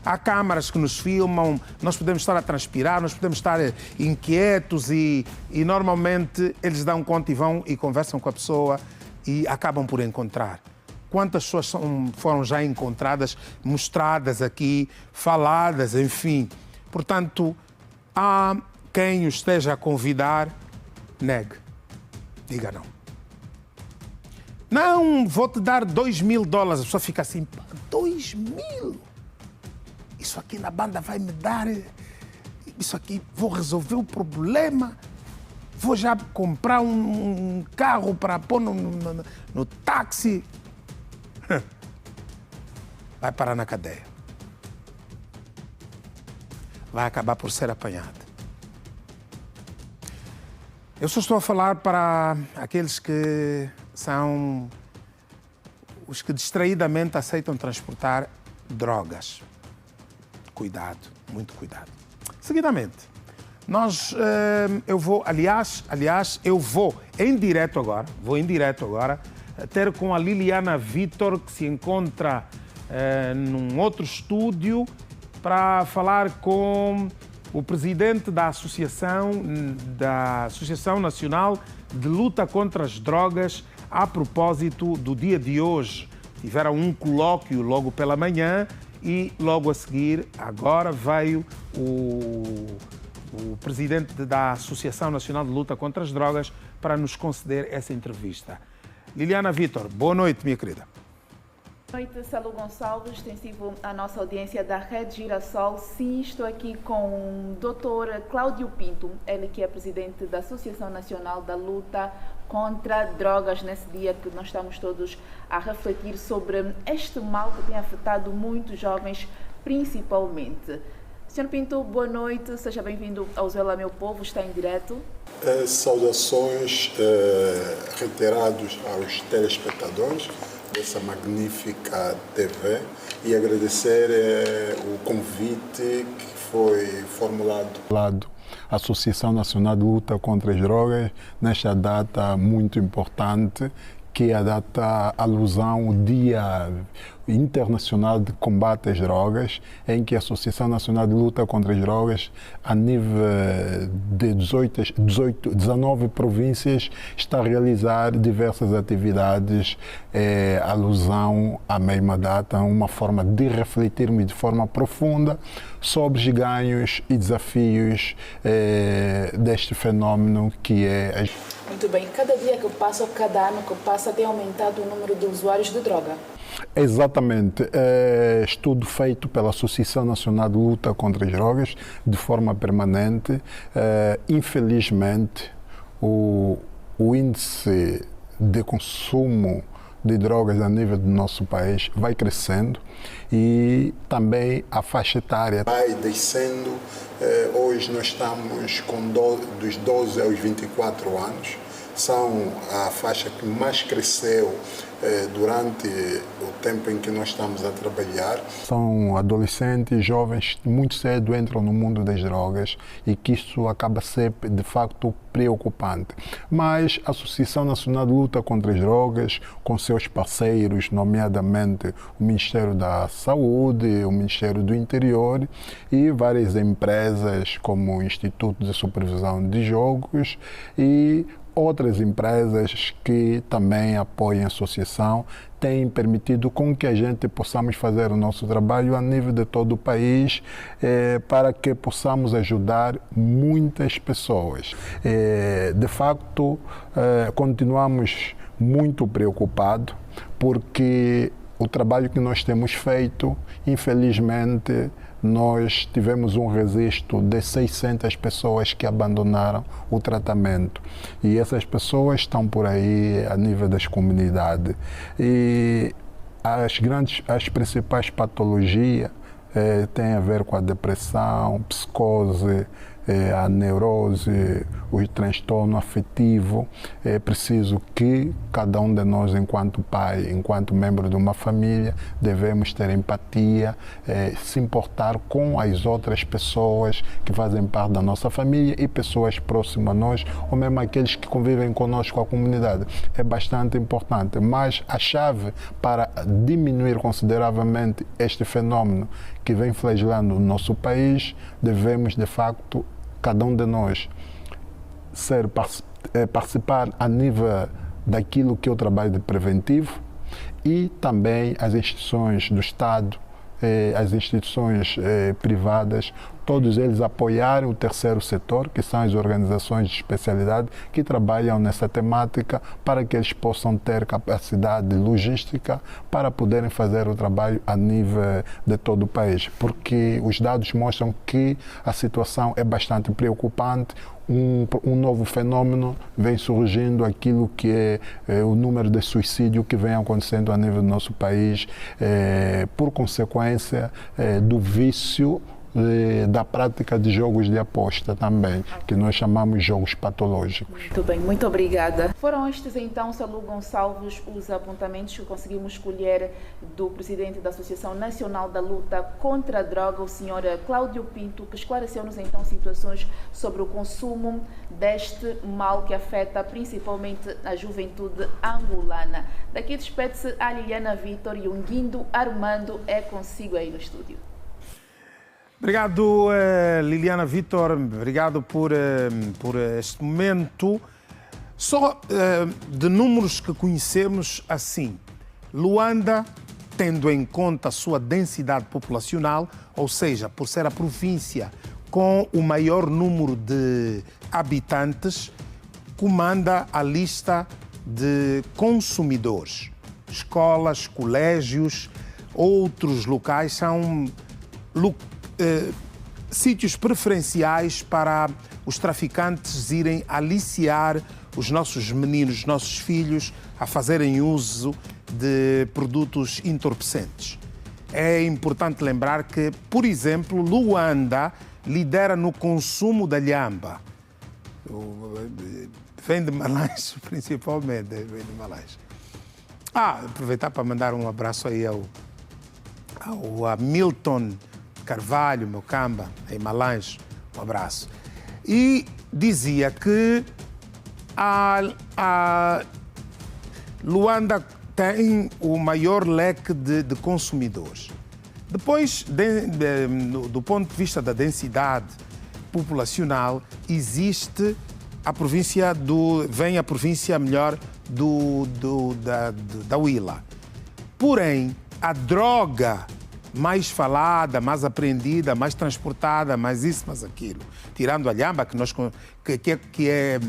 Há câmaras que nos filmam, nós podemos estar a transpirar, nós podemos estar inquietos e normalmente eles dão conta e vão e conversam com a pessoa e acabam por encontrar. Quantas pessoas foram já encontradas, mostradas aqui, faladas, enfim. Portanto, há quem o esteja a convidar, negue. Diga não. Não, vou-te dar $2.000. A pessoa fica assim, 2.000? Isso aqui na banda vai me dar... Isso aqui, vou resolver o problema... Vou já comprar um carro para pôr no táxi. Vai parar na cadeia. Vai acabar por ser apanhado. Eu só estou a falar para aqueles que são os que distraidamente aceitam transportar drogas. Cuidado, muito cuidado. Seguidamente, Eu vou em direto agora, ter com a Liliana Vitor, que se encontra num outro estúdio, para falar com o presidente da Associação Nacional de Luta contra as Drogas, a propósito do dia de hoje. Tiveram um colóquio logo pela manhã e logo a seguir, agora veio o presidente da Associação Nacional de Luta contra as Drogas para nos conceder essa entrevista. Liliana Vitor, boa noite, minha querida. Boa noite, Salu Gonçalves, extensivo à nossa audiência da Rede Girassol. Sim, estou aqui com o Dr. Cláudio Pinto, ele que é presidente da Associação Nacional da Luta contra Drogas, nesse dia que nós estamos todos a refletir sobre este mal que tem afetado muitos jovens, principalmente. Sr. Pinto, boa noite, seja bem-vindo ao Zuela Meu Povo, está em direto. Saudações reiterados aos telespectadores dessa magnífica TV e agradecer o convite que foi formulado à Associação Nacional de Luta contra as Drogas nesta data muito importante, que é a data alusão ao Dia Internacional de Combate às Drogas, em que a Associação Nacional de Luta contra as Drogas, a nível de 19 províncias, está a realizar diversas atividades, alusão à mesma data, uma forma de refletirmos de forma profunda sobre os ganhos e desafios deste fenômeno que é... Muito bem, cada dia que passa, cada ano que passa, tem aumentado o número de usuários de droga. Exatamente. Estudo feito pela Associação Nacional de Luta contra as Drogas de forma permanente. Infelizmente, o índice de consumo de drogas a nível do nosso país vai crescendo e também a faixa etária vai descendo. Hoje nós estamos com dos 12 aos 24 anos. São a faixa que mais cresceu durante o tempo em que nós estamos a trabalhar. São adolescentes, jovens, muito cedo entram no mundo das drogas e que isso acaba ser, de facto, preocupante. Mas a Associação Nacional de Luta contra as Drogas, com seus parceiros, nomeadamente o Ministério da Saúde, o Ministério do Interior e várias empresas como o Instituto de Supervisão de Jogos e outras empresas que também apoiam a associação, têm permitido com que a gente possamos fazer o nosso trabalho a nível de todo o país para que possamos ajudar muitas pessoas. De facto, continuamos muito preocupados porque o trabalho que nós temos feito, infelizmente, nós tivemos um registro de 600 pessoas que abandonaram o tratamento. E essas pessoas estão por aí a nível das comunidades. E as principais patologias têm a ver com a depressão, psicose, a neurose, o transtorno afetivo. É preciso que cada um de nós, enquanto pai, enquanto membro de uma família, devemos ter empatia, se importar com as outras pessoas que fazem parte da nossa família e pessoas próximas a nós, ou mesmo aqueles que convivem conosco, a comunidade. É bastante importante, mas a chave para diminuir consideravelmente este fenômeno que vem flagelando o nosso país, devemos, de facto, cada um de nós participar a nível daquilo que é o trabalho de preventivo e também as instituições do Estado, as instituições privadas, todos eles apoiarem o terceiro setor, que são as organizações de especialidade que trabalham nessa temática, para que eles possam ter capacidade logística para poderem fazer o trabalho a nível de todo o país. Porque os dados mostram que a situação é bastante preocupante. Um novo fenômeno vem surgindo, aquilo que é o número de suicídio que vem acontecendo a nível do nosso país, por consequência do vício da prática de jogos de aposta também, que nós chamamos de jogos patológicos. Muito bem, muito obrigada. Foram estes então, Salu Gonçalves, os apontamentos que conseguimos escolher do presidente da Associação Nacional da Luta contra a Droga, o senhor Cláudio Pinto, que esclareceu-nos então situações sobre o consumo deste mal que afeta principalmente a juventude angolana. Daqui despede-se a Liliana Vitor e o Nguindo Armando é consigo aí no estúdio. Obrigado, Liliana Vitor, obrigado por este momento. Só de números que conhecemos assim, Luanda, tendo em conta a sua densidade populacional, ou seja, por ser a província com o maior número de habitantes, comanda a lista de consumidores. Escolas, colégios, outros locais são sítios preferenciais para os traficantes irem aliciar os nossos meninos, os nossos filhos, a fazerem uso de produtos entorpecentes. É importante lembrar que, por exemplo, Luanda lidera no consumo da lhamba. Vem de Malães, principalmente, vem de Malães. Aproveitar para mandar um abraço aí ao Milton Carvalho, meu camba, em Malães, um abraço. E dizia que a Luanda tem o maior leque de consumidores. Depois, do ponto de vista da densidade populacional, existe a província vem a província melhor da Huila. Porém, a droga mais falada, mais apreendida, mais transportada, mais isso, mais aquilo. Tirando a lhamba, que é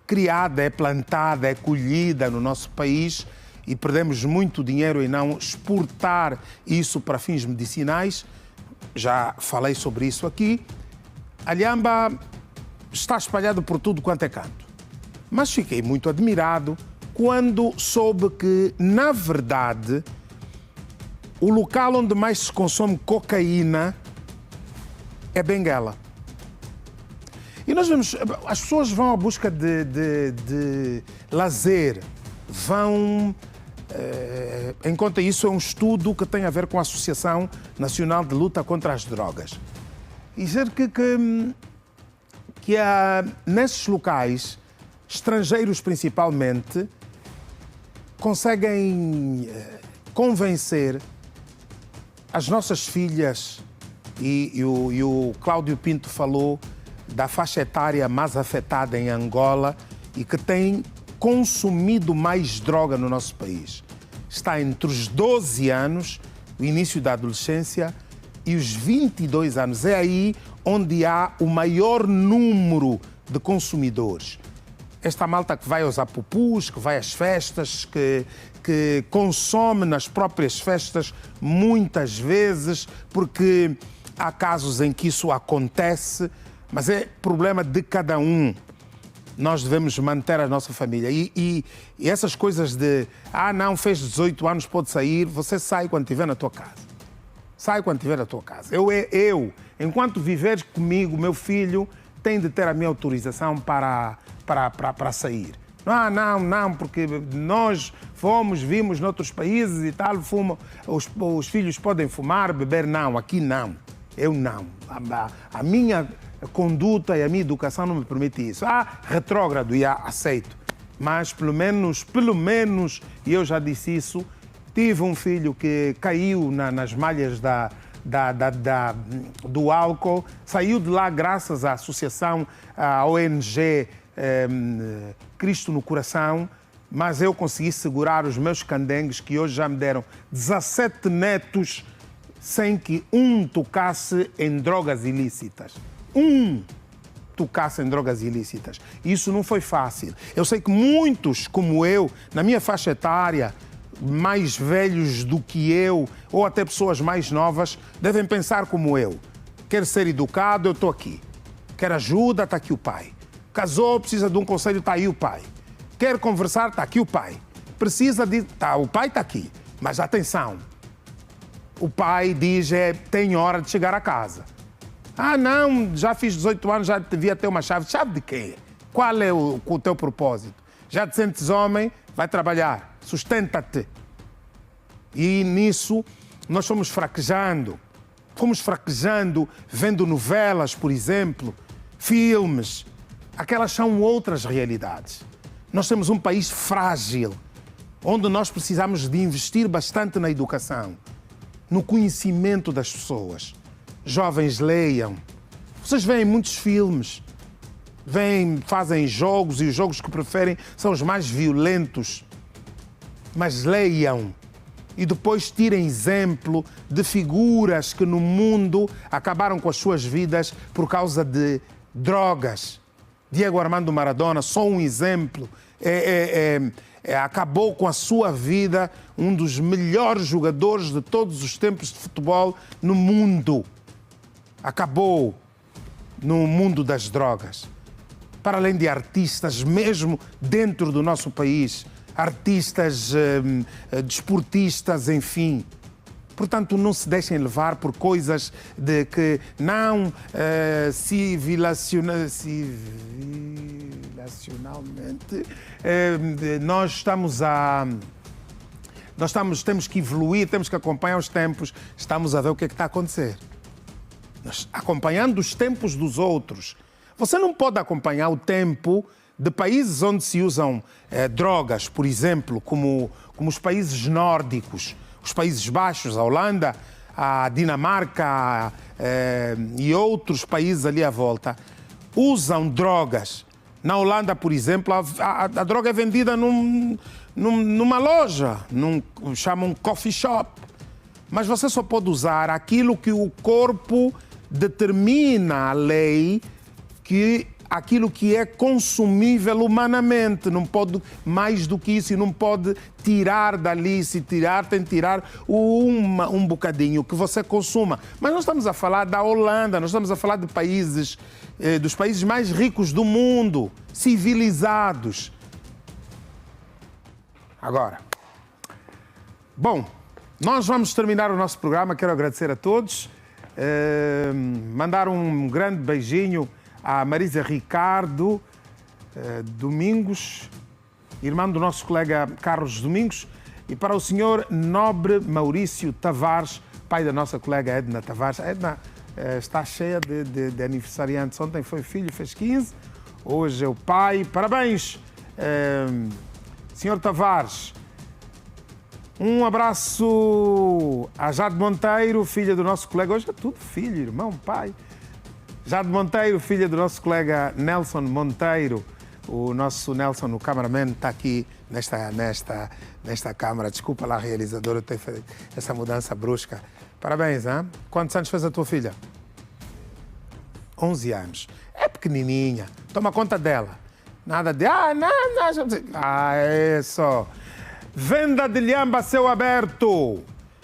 criada, é plantada, é colhida no nosso país e perdemos muito dinheiro em não exportar isso para fins medicinais. Já falei sobre isso aqui. A lhamba está espalhada por tudo quanto é canto. Mas fiquei muito admirado quando soube que, na verdade, o local onde mais se consome cocaína é Benguela. E nós vemos, as pessoas vão à busca de lazer, vão... em conta isso, é um estudo que tem a ver com a Associação Nacional de Luta contra as Drogas. E dizer que há, nesses locais, estrangeiros principalmente, conseguem convencer as nossas filhas, e o Cláudio Pinto falou da faixa etária mais afetada em Angola e que tem consumido mais droga no nosso país. Está entre os 12 anos, o início da adolescência, e os 22 anos. É aí onde há o maior número de consumidores. Esta malta que vai aos apupus, que vai às festas, que consome nas próprias festas muitas vezes, porque há casos em que isso acontece, mas é problema de cada um. Nós devemos manter a nossa família. E essas coisas de, não, fez 18 anos, pode sair, você sai quando estiver na tua casa. Sai quando estiver na tua casa. Enquanto viveres comigo, meu filho tem de ter a minha autorização para sair. Não, porque nós vimos noutros países e tal, os filhos podem fumar, beber, não, aqui não. Eu não. A minha conduta e a minha educação não me permite isso. Retrógrado, aceito. Mas pelo menos, e eu já disse isso, tive um filho que caiu nas malhas do álcool, saiu de lá graças à associação, à ONG Cristo no Coração, mas eu consegui segurar os meus candengues, que hoje já me deram 17 netos, sem que um tocasse em drogas ilícitas. Tocasse em drogas ilícitas. Isso não foi fácil. Eu sei que muitos, como eu, na minha faixa etária, mais velhos do que eu, ou até pessoas mais novas, devem pensar como eu. Quer ser educado, eu estou aqui. Quer ajuda, está aqui o pai. Casou, precisa de um conselho, está aí o pai. Quer conversar, está aqui o pai. Precisa de... o pai está aqui. Mas atenção, o pai diz tem hora de chegar a casa. Ah, não, já fiz 18 anos, já devia ter uma chave. Chave de quê? Qual é o teu propósito? Já te sentes homem, vai trabalhar, sustenta-te. E nisso nós fomos fraquejando. Fomos fraquejando vendo novelas, por exemplo, filmes. Aquelas são outras realidades. Nós temos um país frágil, onde nós precisamos de investir bastante na educação, no conhecimento das pessoas. Jovens, leiam. Vocês veem muitos filmes, fazem jogos e os jogos que preferem são os mais violentos. Mas leiam e depois tirem exemplo de figuras que no mundo acabaram com as suas vidas por causa de drogas. Diego Armando Maradona, só um exemplo, acabou com a sua vida um dos melhores jogadores de todos os tempos de futebol no mundo. Acabou no mundo das drogas. Para além de artistas, mesmo dentro do nosso país, artistas, desportistas, enfim. Portanto, não se deixem levar por coisas de que não civilizacionalmente temos que evoluir, temos que acompanhar os tempos, estamos a ver o que está a acontecer. Acompanhando os tempos dos outros. Você não pode acompanhar o tempo de países onde se usam drogas, por exemplo, como os países nórdicos, os Países Baixos, a Holanda, a Dinamarca e outros países ali à volta, usam drogas. Na Holanda, por exemplo, a droga é vendida numa loja, chamam coffee shop. Mas você só pode usar aquilo que o corpo determina a lei, que aquilo que é consumível humanamente, não pode mais do que isso, e não pode tirar dali. Se tirar, tem que tirar um bocadinho que você consuma. Mas nós estamos a falar da Holanda, nós estamos a falar de países, dos países mais ricos do mundo, civilizados. Agora, bom, nós vamos terminar o nosso programa. Quero agradecer a todos, mandar um grande beijinho à Marisa Ricardo Domingos, irmã do nosso colega Carlos Domingos, e para o senhor Nobre Maurício Tavares, pai da nossa colega Edna Tavares. A Edna está cheia de aniversariantes. Ontem foi filho, fez 15, hoje é o pai. Parabéns, senhor Tavares. Um abraço a Jade Monteiro, filha do nosso colega. Hoje é tudo filho, irmão, pai. Jade Monteiro, filha do nosso colega Nelson Monteiro. O nosso Nelson, o cameraman, está aqui nesta câmara. Desculpa lá, realizador, eu tenho feito essa mudança brusca. Parabéns, hein? Quantos anos fez a tua filha? 11 anos. É pequenininha. Toma conta dela. Nada de... é só. Venda de lhamba a céu aberto.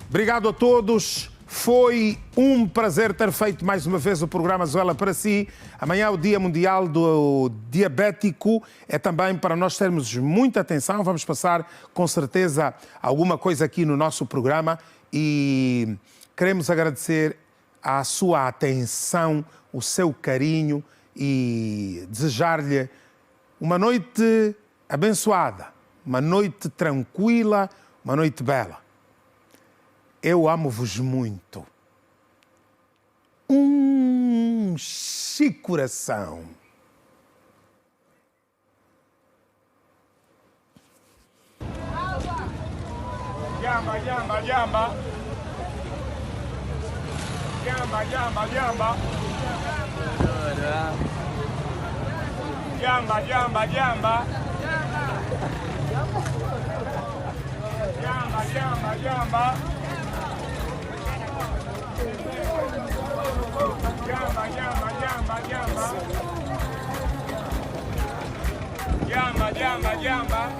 Obrigado a todos. Foi um prazer ter feito mais uma vez o programa Zuela para si. Amanhã é o Dia Mundial do Diabético. É também para nós termos muita atenção. Vamos passar, com certeza, alguma coisa aqui no nosso programa. E queremos agradecer a sua atenção, o seu carinho e desejar-lhe uma noite abençoada, uma noite tranquila, uma noite bela. Eu amo-vos muito. Coração. Yamba, yamba, yamba. Yamba, yamba, yamba. Yamba, yamba, yamba. Yamba, yamba, yamba. Yamba, yamba, yamba, yamba. Yamba, yamba, yamba.